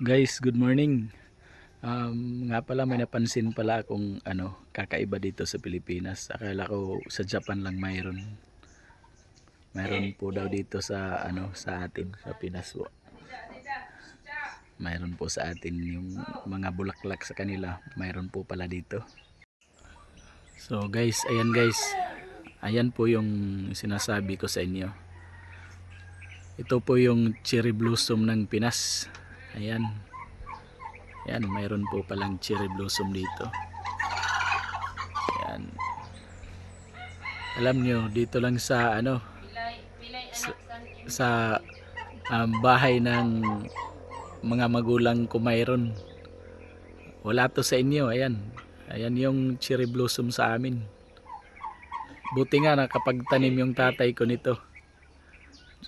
Guys, good morning. Nga pala may napansin pala akong kakaiba dito sa Pilipinas. Akala ko sa Japan lang mayroon. Mayroon po daw dito sa sa atin sa Pinas po. Mayroon po sa atin yung mga bulaklak sa kanila. Mayroon po pala dito. So guys, ayan guys. Ayan po yung sinasabi ko sa inyo. Ito po yung cherry blossom ng Pinas. Ayan. Yan, mayroon po palang cherry blossom dito. Yan. Alam nyo, dito lang sa sa, sa bahay ng mga magulang ko mayroon. Wala to sa inyo. Ayan. Ayan yung cherry blossom sa amin. Buti nga nakapagtanim yung tatay ko nito.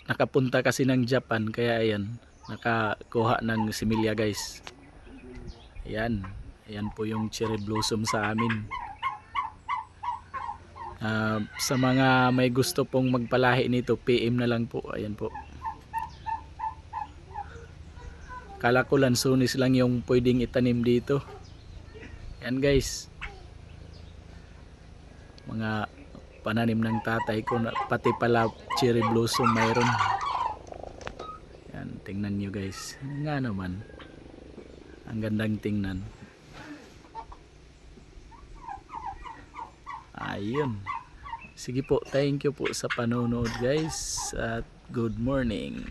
Nakapunta kasi ng Japan kaya ayan, nakakuha ng similya guys. Ayan. Ayan po yung cherry blossom sa amin. Sa mga may gusto pong magpalahi nito, PM na lang po. Ayan po. Kala ko lansunis lang yung pwedeng itanim dito. Ayan guys. Mga pananim ng tatay ko, pati pala cherry blossom mayroon. Ayan, tingnan nyo guys. Nga naman. Ang gandang tingnan. Ayun. Sige po, thank you po sa panonood guys. At good morning.